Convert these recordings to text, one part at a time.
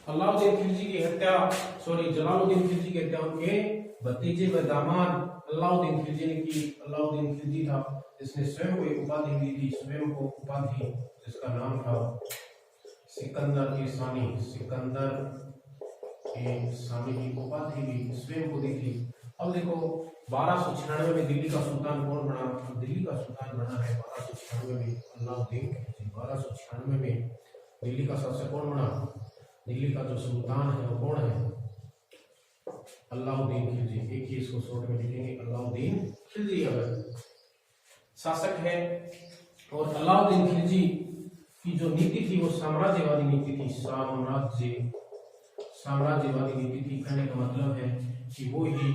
अलाउद्दीन खिलजी की हत्या जलालुद्दीन खिलजी की हत्या उनके भतीजे व दामाद अलाउद्दीन खिलजी ने की। अलाउद्दीन खिलजी था जिसने स्वयं को एक उपाधि दी थी, स्वयं को उपाधि जिसका नाम था सिकंदर ए सानी। सिकंदर ए सानी की उपाधि भी स्वयं को दी थी। अब देखो 1296 में दिल्ली का सुल्तान कौन बना? दिल्ली का सुल्तान बना है 1296 में अलाउद्दीन खिलजी। 1296 में दिल्ली का शासक कौन बना? दिल्ली का जो सुल्तान है वो कौन है? अलाउद्दीन खिलजी। एक ही इसको शॉर्ट में लिखेंगे, अलाउद्दीन खिलजी अगर शासक है। और अलाउद्दीन खिलजी की जो नीति थी वो साम्राज्यवादी नीति थी। साम्राज्यवादी नीति थी। कहने का मतलब है कि वो ही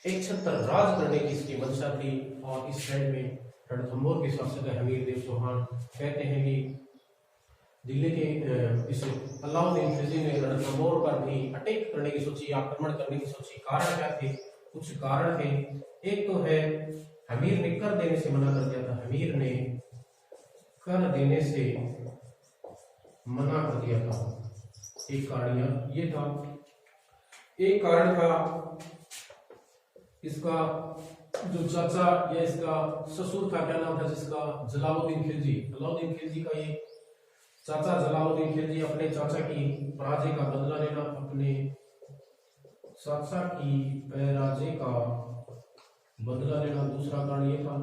एक छत्र राज करने की इसकी मंशा थी। और इस साइड में रणथंभौर के शासक हमीर देव चौहान कहते हैं कि दिल्ली के इस अलाउद्दीन खिलजी ने रणथंभौर पर भी अटैक करने की सोची, आक्रमण करने की सोची। कारण क्या थे? कुछ कारण थे। एक तो है हमीर ने कर देने से मना कर दिया था। हमीर ने कर देने से मना कर दिया था। एक कारण ये था। एक कारण था इसका जो चाचा या इसका ससुर था, क्या नाम था जिसका? जलालुद्दीन खिलजी। अलाउद्दीन खिलजी का ये चाचा जलालुद्दीन खिलजी अपने चाचा की पराजय का बदला लेना, अपने चाचा की पराजय का बदला लेना। दूसरा कारण ये था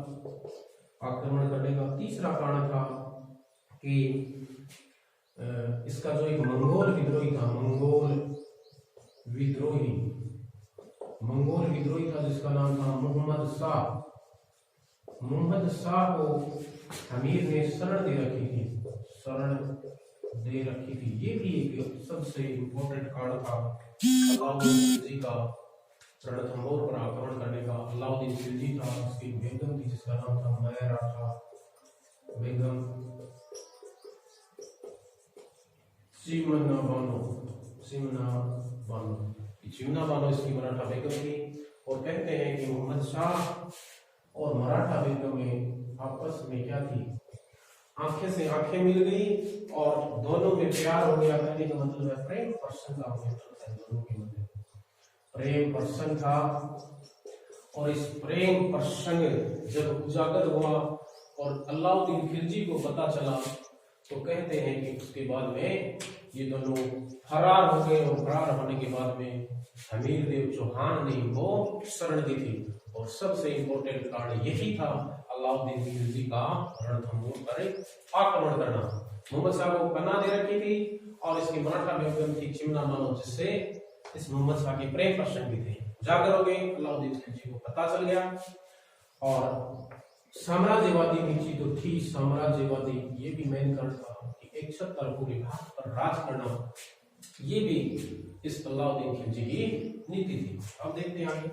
आक्रमण करने का। तीसरा कारण था कि इसका जो एक मंगोल विद्रोही था, मंगोल विद्रोही था जिसका नाम था मोहम्मद शाह को अमीर ने शरण दे रखी थी। ये भी एक सबसे इम्पोर्टेंट कारण था अलाउद्दीन खिलजी का रणथंभौर पर आक्रमण करने का। अलाउद्दीन खिलजी था, उसकी बेगम थी जिसका नाम था मराठा बेगम चिमना बानो इसकी मराठा बेगम थी। और कहते हैं कि मोहम्मद शाह और मराठा बेगम में आपस में क्या थी? आंखें से आंखें मिल गई और दोनों में प्यार हो गया। कहने का मतलब है प्रेम प्रसंग का दोनों के मध्य प्रेम प्रसंग था। और इस प्रेम प्रसंग जब उजागर हुआ और अलाउद्दीन खिलजी को पता चला तो कहते हैं कि उसके बाद में ये दोनों फरार हो गए। और फरार होने के बाद में हमीर देव चौहान ने इनको शरण दी थी। और सबसे इम्पोर्टेंट कारण यही था अलाउद्दीन खिलजी का रणथंभौर पर आक्रमण करना। मोहम्मद शाह को पनाह दे रखी थी और इसकी मराठा बेगम थी चिमना बानो, जिससे इस मोहम्मद शाह के प्रेम प्रसंग भी थे। जाकर हो गए, अलाउद्दीन खिलजी को पता चल गया। और साम्राज्यवादी नीति तो थी, साम्राज्यवादी ये भी मेन कारण था कि एक छत्र पूरे भारत पर राज करना, ये भी इस अलाउद्दीन खिलजी की नीति थी। अब देखते हैं आगे।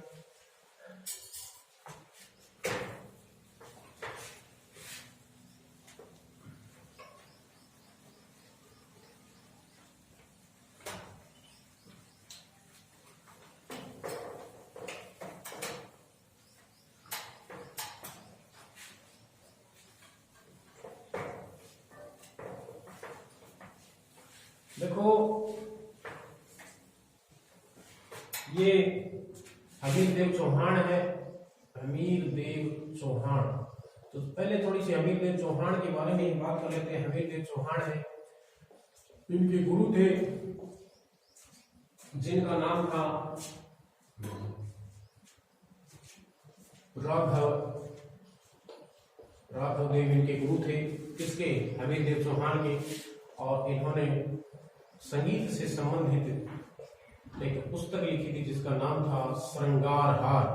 देखो ये हमीर देव चौहान है, हमीर देव चौहान। तो पहले थोड़ी सी हमीर देव चौहान के बारे में बात कर लेते हैं। हमीर देव चौहान है, इनके गुरु थे जिनका नाम था राघव देव। इनके गुरु थे किसके? हमीर देव चौहान के। और इन्होंने संगीत से संबंधित एक पुस्तक लिखी थी जिसका नाम था श्रृंगार हार।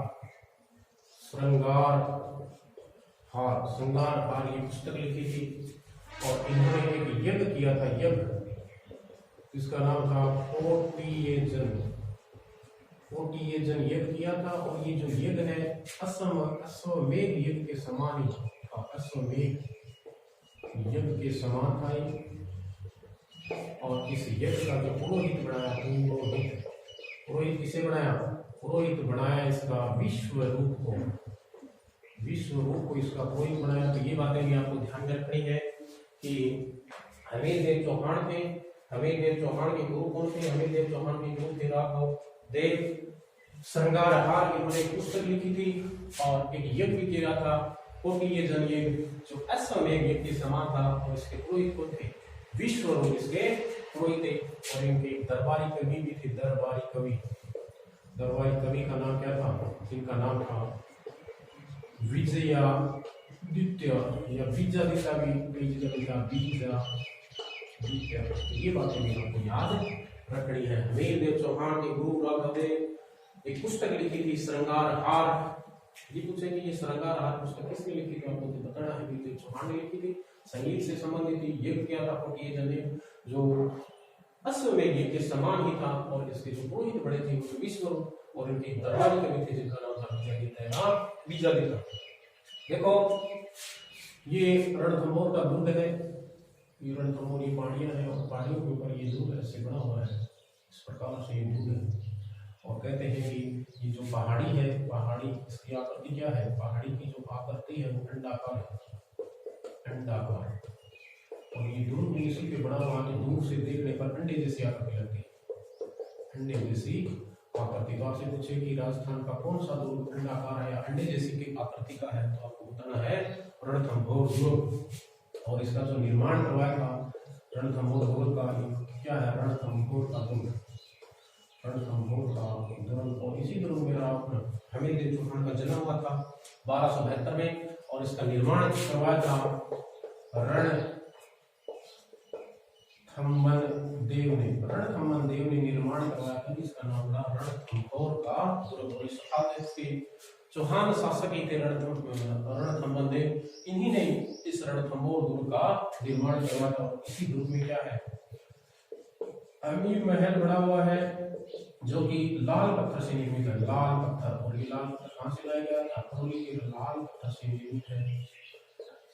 ये पुस्तक लिखी थी। और इन्होंने एक यज्ञ किया था, जिसका नाम था ओटीयेजन यज्ञ किया था। और ये जो यज्ञ है अश्वमेध यज्ञ के समान ही था। अश्वमेध यज्ञ के समान था। और इस यज्ञ का जो पुरोहित बनाया, पुरोहित किसे बनाया? पुरोहित बनाया इसका विश्व रूप को इसका पुरोहित बनाया। तो ये बातें भी आपको ध्यान में रखनी है कि हमीर देव चौहान थे हमीरदेव चौहान के गुरु कौन थे? हमीरदेव चौहान के गुरु थे राघव देव श्रृंगारहार। इन्होंने एक पुस्तक लिखी थी और एक यज्ञ भी किया था, कोटि यज्ञ, जो अश्वमेध यज्ञ के समान था। और इसके पुरोहित कौन थे? विश्वरूप इसके पुरोहित थे। और इनके दरबारी कवि भी थे, दरबारी कवि। दरबारी कवि का नाम क्या था? जिनका नाम था विजयादित्य या बीजादित्य भी, बीजादित्य। ये बातें भी आपको याद रखनी है। हमीरदेव चौहान के गुरु राघव देव एक पुस्तक लिखी थी श्रृंगारहार। ये पूछे कि ये श्रृंगारहार पुस्तक किसने लिखी थी? आपको तो बताना है। हमीरदेव चौहान ने लिखी थी, संगीत से संबंधित थी। ये क्या था? कोटि यज्ञ जो अश्वमेध यज्ञ के समान ही था। और इसके जो पुरोहित बड़े थे वो विश्वरूप, और इनके दरबारी कवि थे जिनका नाम था बीजादित्य। देखो ये रणथंभौर का दुर्ग है। ये रणथंभौर, ये पहाड़ियां हैं और पहाड़ियों के ऊपर ये दुर्ग ऐसे बना हुआ है। इस प्रकार से ये दुर्ग है। और कहते हैं कि ये जो पहाड़ी है, पहाड़ी इसकी आकृति क्या है? पहाड़ी की जो आकृति है वो अंडाकार है, अंडाकार। और ये दुर्ग भी इसी पे बना हुआ है। दूर से देखने पर अंडे जैसी आकृति लगती है, अंडे जैसी आकृति। तो आपसे पूछे कि राजस्थान का कौन सा दुर्ग अंडाकार है या अंडे जैसी की आकृति का है, तो आपको बताना है रणथंभौर दुर्ग। और इसका जो निर्माण करवाया था रणथंभौर दुर्ग का, क्या है? रणथंभौर का दुर्ग, रणथंभौर का दुर्ग। और इसी दुर्ग में हमीरदेव चौहान का जन्म हुआ था 1272 में। और इसका निर्माण करवाया था रणथंभन देव ने निर्माण करवाया था। इसका नाम था रणथंभौर का दुर्ग। चौहान शासक ही थे रणथंभन देव। इन्हीं ने इस रणथंभौर दुर्ग का निर्माण करवाया था। इसी दुर्ग में क्या है? अमीर महल बना हुआ है जो कि लाल पत्थर से निर्मित है, लाल पत्थर। और ये लाल पत्थर कहाँ से लाया गया? अतरौली के लाल पत्थर से निर्मित है।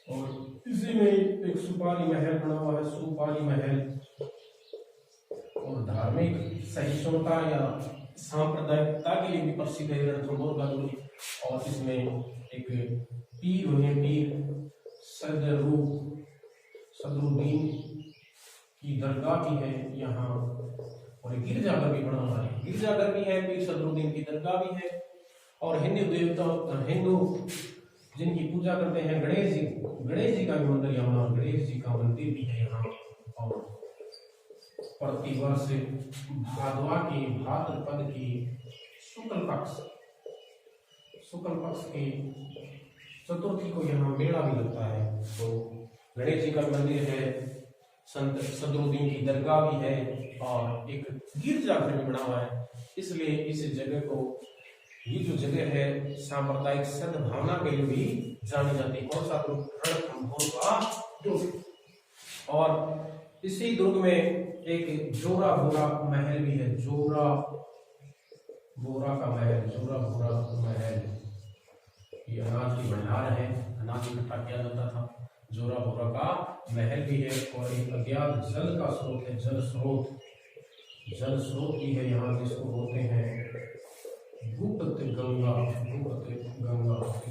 और इसी में एक सुपारी महल बना हुआ है, सुपारी महल। और धार्मिक सहिष्णुता या सांप्रदायिकता के लिए भी प्रसिद्ध है रणथंभौर का दुर्ग। और इसमें एक पीर हुए, पीर सदरुद्दीन की दरगाह भी है यहाँ। और गिरजाघर भी बना हुआ है, गिरजाघर भी है, पीर सदरुद्दीन की दरगाह भी है। और हिंदू देवता, हिंदू जिनकी पूजा करते हैं गणेश जी का भी मंदिर यहाँ, गणेश जी का मंदिर भी है यहाँ। और प्रतिवर्ष भाद्रपद की शुक्ल पक्ष की चतुर्थी को यहाँ मेला भी लगता है। तो गणेश जी का मंदिर है, संत सदरुद्दीन की दरगाह भी है और एक गिरजाघर भी बना हुआ है। इसलिए इस जगह को, ये जो जगह है, सांप्रदायिक सद्भावना के लिए भी जानी जाती है। कौन सा दुर्ग? रणथंभौर का दुर्ग। और इसी दुर्ग में एक जोरा बोरा महल भी है, जोरा बोरा का महल, जोरा बोरा महल। ये अनाज की भंडार है, अनाज इकट्ठा किया जाता था। जोरा बोरा का महल भी है। और एक अज्ञात जल का स्रोत है, जल स्रोत भी है यहाँ, जिसको बोलते हैं गुप्त गंगा।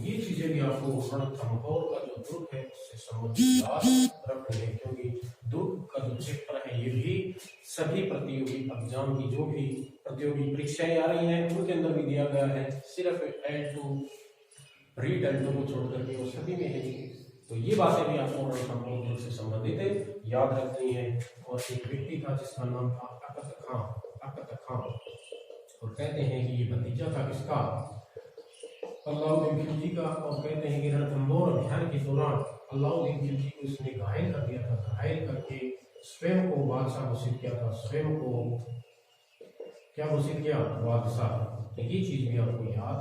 ये चीजें भी आपको रणथंभौर का जो दुर्ग है उससे संबंधित याद रखनी है, क्योंकि दुर्ग का जो क्षेत्र है ये भी सभी प्रतियोगी एग्जाम की जो भी प्रतियोगी परीक्षाएं आ रही हैं उनके अंदर भी दिया गया है। सिर्फ L2 रीड L2 को छोड़ करके वो सभी में है। तो ये बातें भी आपको रणथंभौर दुर्ग से संबंधित याद रखनी है। और एक व्यक्ति था जिसका नाम था अकत खां। और कहते हैं कि ये भतीजा था किसका? अलाउद्दीन खिलजी का। और कहते हैं कि रणथंभौर अभियान के दौरान अलाउद्दीन खिलजी को इसने घायल कर दिया था, घायल करके स्वयं को बादशाह घोषित किया था, स्वयं को क्या घोषित किया? बादशाह। ये चीज भी आपको याद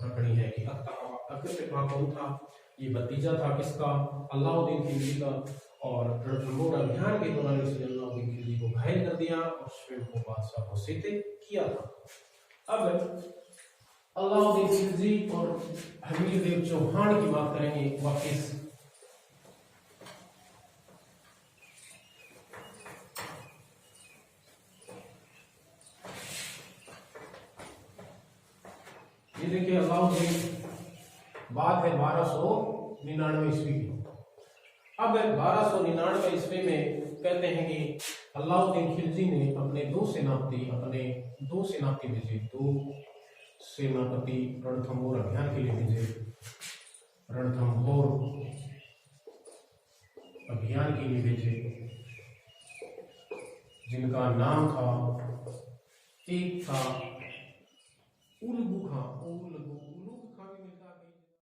रखनी है कि अकत खां कौन था? ये भतीजा था किसका? अलाउद्दीन खिलजी का। और रणथंभौर अभियान के दौरान इसने अलाउद्दीन खिलजी को घायल कर दिया और स्वयं को बादशाह घोषित किया था। अब अलाउद्दीन खिलजी और हमीरदेव चौहान की बात करेंगे वापिस। ये देखिए अलाउद्दीन, बात है 1299 ईस्वी की। अब 1299 ईस्वी में कहते हैं कि अलाउद्दीन खिलजी ने अपने दो सेनापति भेजे, दो सेनापति रणथंभौर अभियान के लिए भेजे, रणथंभौर अभियान के लिए भेजे, जिनका नाम था, एक था उलगु